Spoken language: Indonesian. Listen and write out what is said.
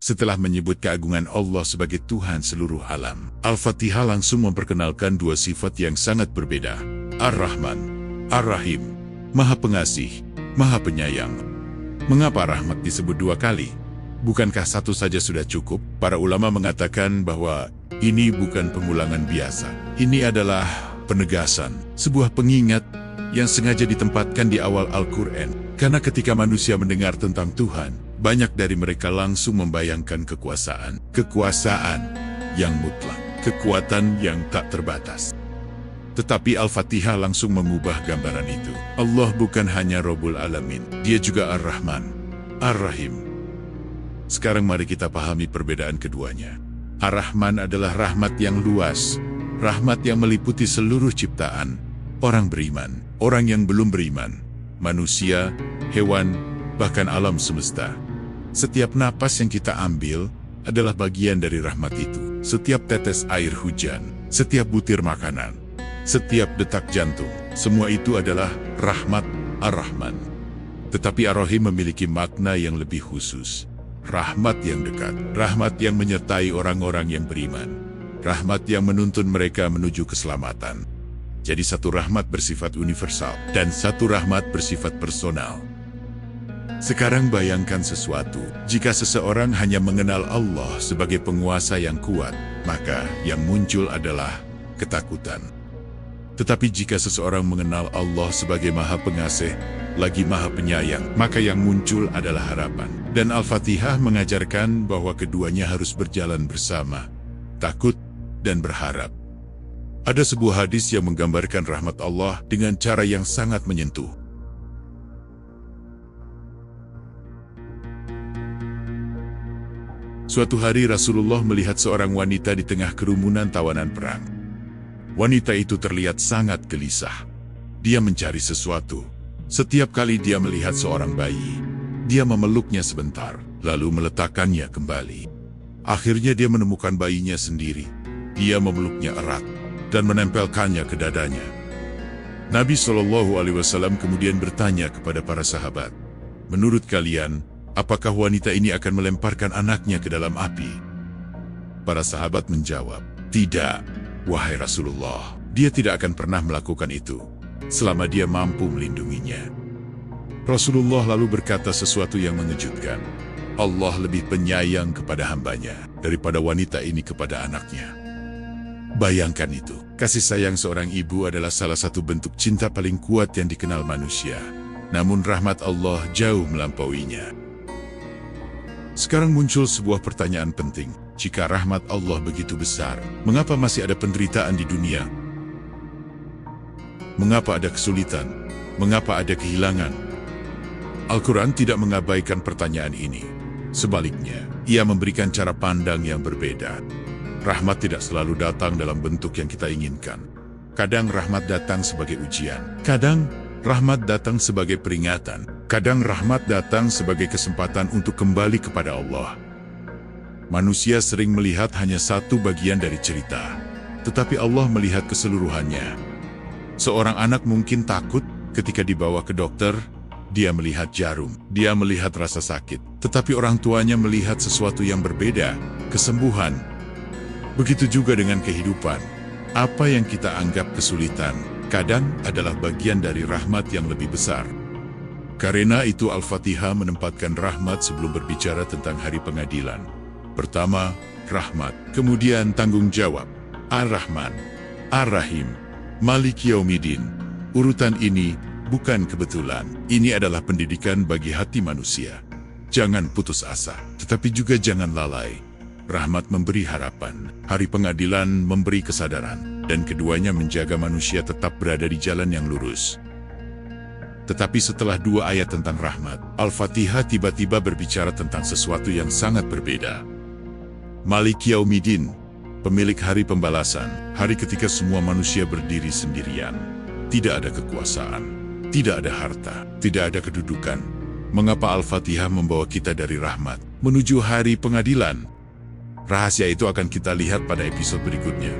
Setelah menyebut keagungan Allah sebagai Tuhan seluruh alam, Al-Fatihah langsung memperkenalkan dua sifat yang sangat berbeda. Ar-Rahman, Ar-Rahim, Maha Pengasih, Maha Penyayang. Mengapa rahmat disebut dua kali? Bukankah satu saja sudah cukup? Para ulama mengatakan bahwa ini bukan pengulangan biasa. Ini adalah penegasan, sebuah pengingat yang sengaja ditempatkan di awal Al-Quran. Karena ketika manusia mendengar tentang Tuhan, banyak dari mereka langsung membayangkan kekuasaan. Kekuasaan yang mutlak, kekuatan yang tak terbatas. Tetapi Al-Fatihah langsung mengubah gambaran itu. Allah bukan hanya Rabbul Alamin, Dia juga Ar-Rahman, Ar-Rahim. Sekarang mari kita pahami perbedaan keduanya. Ar-Rahman adalah rahmat yang luas, rahmat yang meliputi seluruh ciptaan, orang beriman, orang yang belum beriman, manusia, hewan, bahkan alam semesta. Setiap napas yang kita ambil adalah bagian dari rahmat itu. Setiap tetes air hujan, setiap butir makanan, setiap detak jantung, semua itu adalah rahmat Ar-Rahman. Tetapi Ar-Rahim memiliki makna yang lebih khusus. Rahmat yang dekat, rahmat yang menyertai orang-orang yang beriman, rahmat yang menuntun mereka menuju keselamatan. Jadi satu rahmat bersifat universal dan satu rahmat bersifat personal. Sekarang bayangkan sesuatu, jika seseorang hanya mengenal Allah sebagai penguasa yang kuat, maka yang muncul adalah ketakutan. Tetapi jika seseorang mengenal Allah sebagai Maha Pengasih, lagi Maha Penyayang, maka yang muncul adalah harapan. Dan Al-Fatihah mengajarkan bahwa keduanya harus berjalan bersama, takut dan berharap. Ada sebuah hadis yang menggambarkan rahmat Allah dengan cara yang sangat menyentuh. Suatu hari Rasulullah melihat seorang wanita di tengah kerumunan tawanan perang. Wanita itu terlihat sangat gelisah. Dia mencari sesuatu. Setiap kali dia melihat seorang bayi, dia memeluknya sebentar, lalu meletakkannya kembali. Akhirnya dia menemukan bayinya sendiri. Dia memeluknya erat dan menempelkannya ke dadanya. Nabi SAW kemudian bertanya kepada para sahabat, "Menurut kalian, apakah wanita ini akan melemparkan anaknya ke dalam api?" Para sahabat menjawab, "Tidak, wahai Rasulullah, dia tidak akan pernah melakukan itu, selama dia mampu melindunginya." Rasulullah lalu berkata sesuatu yang mengejutkan, Allah lebih penyayang kepada hambanya daripada wanita ini kepada anaknya. Bayangkan itu, kasih sayang seorang ibu adalah salah satu bentuk cinta paling kuat yang dikenal manusia. Namun rahmat Allah jauh melampauinya. Sekarang muncul sebuah pertanyaan penting. Jika rahmat Allah begitu besar, mengapa masih ada penderitaan di dunia? Mengapa ada kesulitan? Mengapa ada kehilangan? Al-Quran tidak mengabaikan pertanyaan ini. Sebaliknya, ia memberikan cara pandang yang berbeda. Rahmat tidak selalu datang dalam bentuk yang kita inginkan. Kadang rahmat datang sebagai ujian. Kadang rahmat datang sebagai peringatan. Kadang rahmat datang sebagai kesempatan untuk kembali kepada Allah. Manusia sering melihat hanya satu bagian dari cerita, tetapi Allah melihat keseluruhannya. Seorang anak mungkin takut ketika dibawa ke dokter. Dia melihat jarum, dia melihat rasa sakit, tetapi orang tuanya melihat sesuatu yang berbeda, kesembuhan. Begitu juga dengan kehidupan. Apa yang kita anggap kesulitan, kadang adalah bagian dari rahmat yang lebih besar. Karena itu Al-Fatihah menempatkan rahmat sebelum berbicara tentang hari pengadilan. Pertama, rahmat, kemudian tanggung jawab. Ar-Rahman, Ar-Rahim, Malik Yaumiddin. Urutan ini bukan kebetulan. Ini adalah pendidikan bagi hati manusia. Jangan putus asa, tetapi juga jangan lalai. Rahmat memberi harapan, hari pengadilan memberi kesadaran, dan keduanya menjaga manusia tetap berada di jalan yang lurus. Tetapi setelah dua ayat tentang rahmat, Al-Fatihah tiba-tiba berbicara tentang sesuatu yang sangat berbeda. Malik Yaumiddin, pemilik hari pembalasan, hari ketika semua manusia berdiri sendirian. Tidak ada kekuasaan, tidak ada harta, tidak ada kedudukan. Mengapa Al-Fatihah membawa kita dari rahmat menuju hari pengadilan? Rahasia itu akan kita lihat pada episode berikutnya.